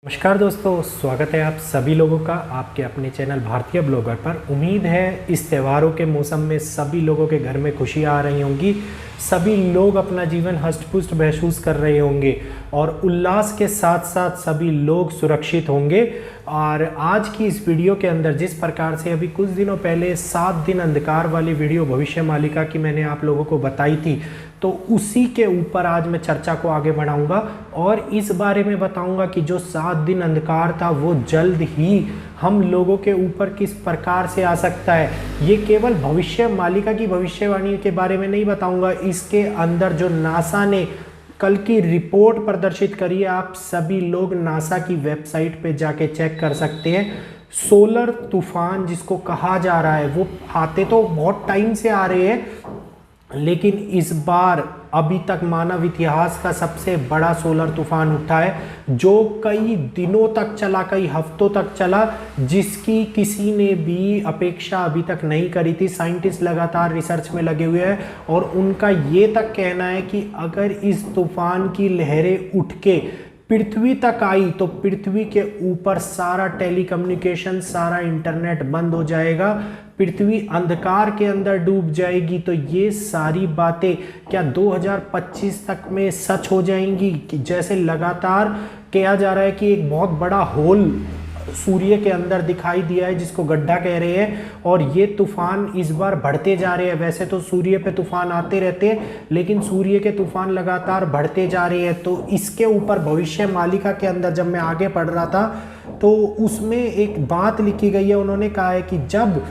नमस्कार दोस्तों, स्वागत है आप सभी लोगों का आपके अपने चैनल भारतीय ब्लॉगर पर। उम्मीद है इस त्योहारों के मौसम में सभी लोगों के घर में खुशियाँ आ रही होंगी, सभी लोग अपना जीवन हष्ट-पुष्ट महसूस कर रहे होंगे और उल्लास के साथ साथ सभी लोग सुरक्षित होंगे। और आज की इस वीडियो के अंदर जिस प्रकार से अभी कुछ दिनों पहले 7 दिन अंधकार वाली वीडियो भविष्य मालिका की मैंने आप लोगों को बताई थी, तो उसी के ऊपर आज मैं चर्चा को आगे बढ़ाऊंगा और इस बारे में बताऊंगा कि जो 7 दिन अंधकार था वो जल्द ही हम लोगों के ऊपर किस प्रकार से आ सकता है। ये केवल भविष्य मालिका की भविष्यवाणी के बारे में नहीं बताऊंगा, इसके अंदर जो नासा ने कल की रिपोर्ट प्रदर्शित करी है, आप सभी लोग नासा की वेबसाइट पे जाके चेक कर सकते हैं। सोलर तूफान जिसको कहा जा रहा है, वो आते तो बहुत टाइम से आ रहे हैं, लेकिन इस बार अभी तक मानव इतिहास का सबसे बड़ा सोलर तूफान उठा है, जो कई दिनों तक चला, कई हफ्तों तक चला, जिसकी किसी ने भी अपेक्षा अभी तक नहीं करी थी। साइंटिस्ट लगातार रिसर्च में लगे हुए हैं और उनका ये तक कहना है कि अगर इस तूफान की लहरें उठ के पृथ्वी तक आई तो पृथ्वी के ऊपर सारा टेलीकम्युनिकेशन, सारा इंटरनेट बंद हो जाएगा, पृथ्वी अंधकार के अंदर डूब जाएगी। तो ये सारी बातें क्या 2025 तक में सच हो जाएंगी? कि जैसे लगातार कहा जा रहा है कि एक बहुत बड़ा होल सूर्य के अंदर दिखाई दिया है जिसको गड्ढा कह रहे हैं, और ये तूफान इस बार बढ़ते जा रहे हैं। वैसे तो सूर्य पे तूफान आते रहते हैं, लेकिन सूर्य के तूफान लगातार बढ़ते जा रहे हैं। तो इसके ऊपर भविष्य मालिका के अंदर जब मैं आगे पढ़ रहा था तो उसमें एक बात लिखी गई है। उन्होंने कहा है कि जब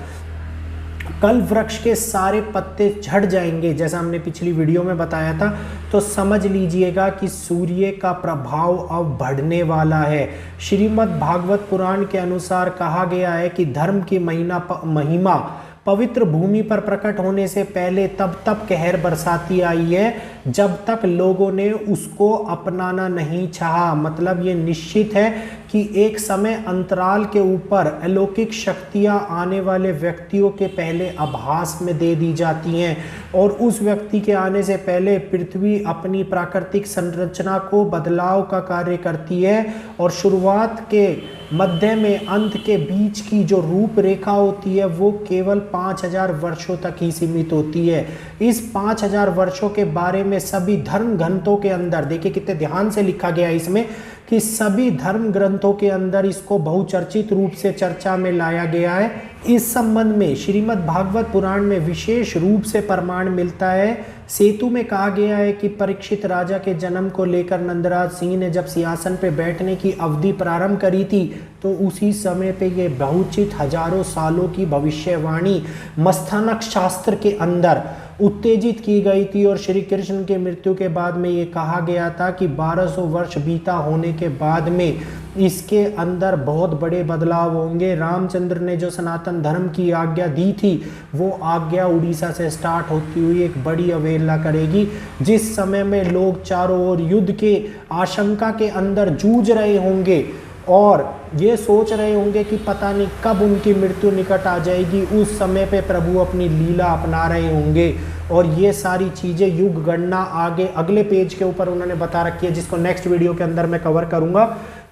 कल वृक्ष के सारे पत्ते झड़ जाएंगे, जैसा हमने पिछली वीडियो में बताया था, तो समझ लीजिएगा कि सूर्य का प्रभाव अब बढ़ने वाला है। श्रीमद् भागवत पुराण के अनुसार कहा गया है कि धर्म की महिमा पवित्र भूमि पर प्रकट होने से पहले तब कहर बरसाती आई है जब तक लोगों ने उसको अपनाना नहीं चाहा। मतलब ये निश्चित है कि एक समय अंतराल के ऊपर अलौकिक शक्तियां आने वाले व्यक्तियों के पहले आभास में दे दी जाती हैं, और उस व्यक्ति के आने से पहले पृथ्वी अपनी प्राकृतिक संरचना को बदलाव का कार्य करती है, और शुरुआत के, मध्य में, अंत के बीच की जो रूपरेखा होती है वो केवल 5000 वर्षों तक ही सीमित होती है। इस 5000 वर्षों के बारे में सभी धर्म ग्रंथों के अंदर, देखिए कितने ध्यान से लिखा गया है इसमें, कि सभी धर्म ग्रंथों के अंदर इसको बहुचर्चित रूप से चर्चा में लाया गया है। इस संबंध में श्रीमद् भागवत पुराण में विशेष रूप से प्रमाण मिलता है। सेतु में कहा गया है कि परीक्षित राजा के जन्म को लेकर नंदराज सिंह ने जब सिंहासन पे बैठने की अवधि प्रारंभ करी थी, तो उसी समय पे ये बहुचित हजारों सालों की भविष्यवाणी मस्थानक शास्त्र के अंदर उत्तेजित की गई थी, और श्री कृष्ण के मृत्यु के बाद में ये कहा गया था कि 1200 वर्ष बीता होने के बाद में इसके अंदर बहुत बड़े बदलाव होंगे। रामचंद्र ने जो सनातन धर्म की आज्ञा दी थी, वो आज्ञा उड़ीसा से स्टार्ट होती हुई एक बड़ी अवहेलना करेगी। जिस समय में लोग चारों ओर युद्ध के आशंका के अंदर जूझ रहे होंगे और ये सोच रहे होंगे कि पता नहीं कब उनकी मृत्यु निकट आ जाएगी, उस समय पे प्रभु अपनी लीला अपना रहे होंगे। और ये सारी चीज़ें युग गणना आगे अगले पेज के ऊपर उन्होंने बता रखी है, जिसको नेक्स्ट वीडियो के अंदर मैं कवर करूंगा।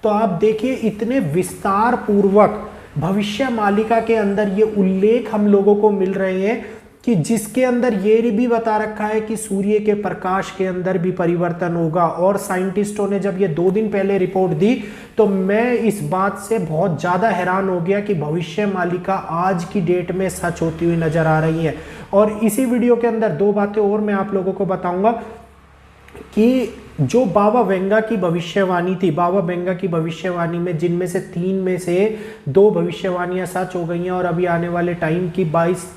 तो आप देखिए इतने विस्तार पूर्वक भविष्य मालिका के अंदर ये उल्लेख हम लोगों को मिल रहे हैं कि जिसके अंदर ये भी बता रखा है कि सूर्य के प्रकाश के अंदर भी परिवर्तन होगा। और साइंटिस्टों ने जब ये 2 दिन पहले रिपोर्ट दी तो मैं इस बात से बहुत ज़्यादा हैरान हो गया कि भविष्य मालिका आज की डेट में सच होती हुई नजर आ रही है। और इसी वीडियो के अंदर 2 बातें और मैं आप लोगों को बताऊंगा कि जो बाबा वेंगा की भविष्यवाणी थी, बाबा वेंगा की भविष्यवाणी में जिनमें से 3 में से 2 भविष्यवाणियां सच हो गई हैं, और अभी आने वाले टाइम की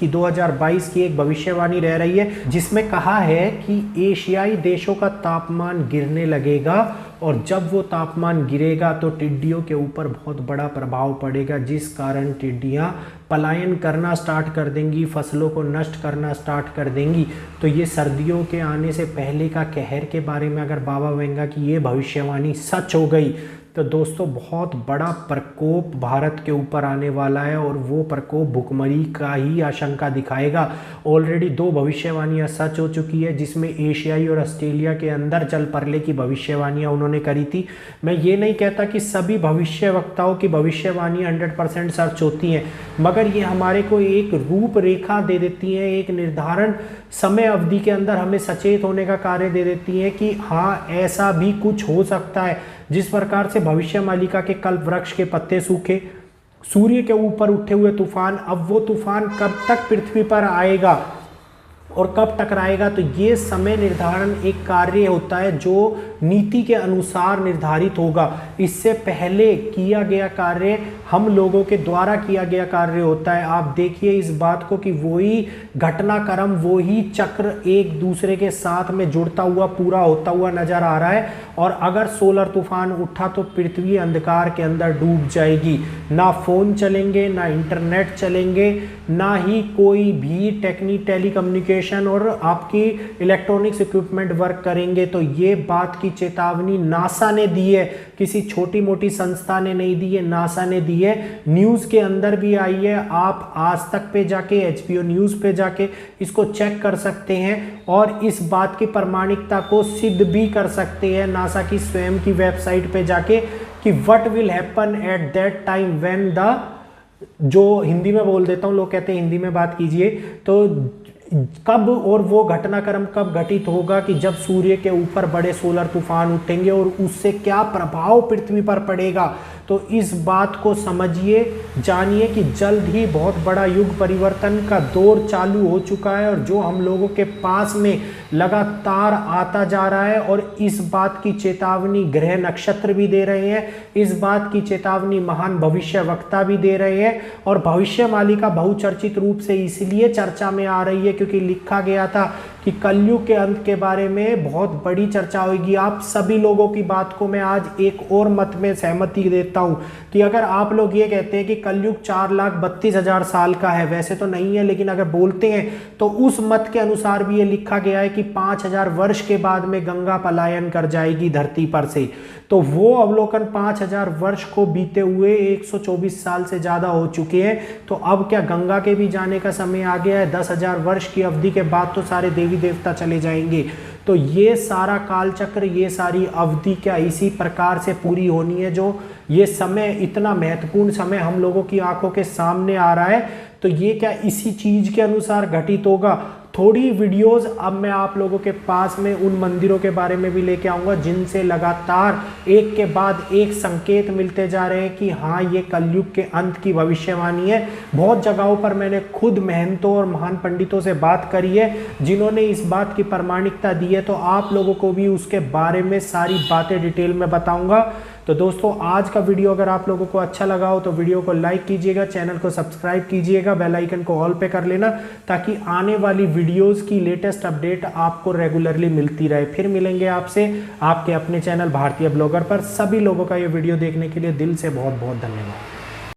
2022 की एक भविष्यवाणी रह रही है जिसमें कहा है कि एशियाई देशों का तापमान गिरने लगेगा, और जब वो तापमान गिरेगा तो टिड्डियों के ऊपर बहुत बड़ा प्रभाव पड़ेगा, जिस कारण टिड्डियाँ पलायन करना स्टार्ट कर देंगी, फसलों को नष्ट करना स्टार्ट कर देंगी। तो ये सर्दियों के आने से पहले का कहर के बारे में अगर बाबा वेंगा की ये भविष्यवाणी सच हो गई तो दोस्तों बहुत बड़ा प्रकोप भारत के ऊपर आने वाला है और वो प्रकोप भुखमरी का ही आशंका दिखाएगा। ऑलरेडी 2 भविष्यवाणियां सच हो चुकी है, जिसमें एशियाई और ऑस्ट्रेलिया के अंदर जल प्रलय की भविष्यवाणियां उन्होंने करी थी। मैं ये नहीं कहता कि सभी भविष्यवक्ताओं की भविष्यवाणियां 100% सच होती हैं, मगर ये हमारे को एक रूपरेखा दे देती हैं, एक निर्धारण समय अवधि के अंदर हमें सचेत होने का कार्य दे देती है कि हाँ ऐसा भी कुछ हो सकता है। जिस प्रकार से भविष्य मालिका के कल्प वृक्ष के पत्ते सूखे, सूर्य के ऊपर उठे हुए तूफान, अब वो तूफान कब तक पृथ्वी पर आएगा और कब टकराएगा, तो ये समय निर्धारण एक कार्य होता है जो नीति के अनुसार निर्धारित होगा। इससे पहले किया गया कार्य हम लोगों के द्वारा किया गया कार्य होता है। आप देखिए इस बात को कि वही घटनाक्रम, वही चक्र एक दूसरे के साथ में जुड़ता हुआ पूरा होता हुआ नजर आ रहा है। और अगर सोलर तूफान उठा तो पृथ्वी अंधकार के अंदर डूब जाएगी, ना फोन चलेंगे, ना इंटरनेट चलेंगे, ना ही कोई भी टेलीकम्युनिकेशन और आपकी इलेक्ट्रॉनिक्स इक्विपमेंट वर्क करेंगे। तो ये बात की चेतावनी नासा ने दी है, किसी छोटी मोटी संस्था ने नहीं दी है, नासा ने दी है। न्यूज के अंदर भी आई है, आप आज तक पे जाके HBO न्यूज पे जाके इसको चेक कर सकते हैं और इस बात की प्रामाणिकता को सिद्ध भी कर सकते हैं नासा की स्वयं की वेबसाइट पे जाके कि what will happen at that time when the, जो हिंदी में बोल देता हूं, लोग कहते हैं हिंदी में बात कीजिए, तो कब और वो घटनाक्रम कब घटित होगा कि जब सूर्य के ऊपर बड़े सोलर तूफान उठेंगे और उससे क्या प्रभाव पृथ्वी पर पड़ेगा। तो इस बात को समझिए, जानिए कि जल्द ही बहुत बड़ा युग परिवर्तन का दौर चालू हो चुका है और जो हम लोगों के पास में लगातार आता जा रहा है। और इस बात की चेतावनी ग्रह नक्षत्र भी दे रहे हैं, इस बात की चेतावनी महान भविष्यवक्ता भी दे रहे हैं। और भविष्य मालिका बहुचर्चित रूप से इसलिए चर्चा में आ रही है क्योंकि लिखा गया था कि कलयुग के अंत के बारे में बहुत बड़ी चर्चा होगी। आप सभी लोगों की बात को मैं आज एक और मत में सहमति देता हूं कि अगर आप लोग ये कहते हैं कि कलयुग 4,32,000 साल का है, वैसे तो नहीं है, लेकिन अगर बोलते हैं तो उस मत के अनुसार भी ये लिखा गया है कि 5,000 वर्ष के बाद में गंगा पलायन कर जाएगी धरती पर से। तो वो अवलोकन 5,000 वर्ष को बीते हुए 124 साल से ज्यादा हो चुके हैं। तो अब क्या गंगा के भी जाने का समय आ गया है? 10,000 वर्ष की अवधि के बाद तो सारे देवी देवता चले जाएंगे। तो ये सारा कालचक्र, ये सारी अवधि क्या इसी प्रकार से पूरी होनी है? जो ये समय, इतना महत्वपूर्ण समय हम लोगों की आंखों के सामने आ रहा है, तो ये क्या इसी चीज के अनुसार घटित होगा? थोड़ी वीडियोस अब मैं आप लोगों के पास में उन मंदिरों के बारे में भी लेके आऊंगा जिनसे लगातार एक के बाद एक संकेत मिलते जा रहे हैं कि हाँ ये कलयुग के अंत की भविष्यवाणी है। बहुत जगहों पर मैंने खुद महंतों और महान पंडितों से बात करी है जिन्होंने इस बात की प्रामाणिकता दी है, तो आप लोगों को भी उसके बारे में सारी बातें डिटेल में बताऊंगा। तो दोस्तों आज का वीडियो अगर आप लोगों को अच्छा लगा हो तो वीडियो को लाइक कीजिएगा, चैनल को सब्सक्राइब कीजिएगा, बेल आइकन को ऑल पे कर लेना ताकि आने वाली वीडियोस की लेटेस्ट अपडेट आपको रेगुलरली मिलती रहे। फिर मिलेंगे आपसे आपके अपने चैनल भारतीय ब्लॉगर पर। सभी लोगों का ये वीडियो देखने के लिए दिल से बहुत बहुत धन्यवाद।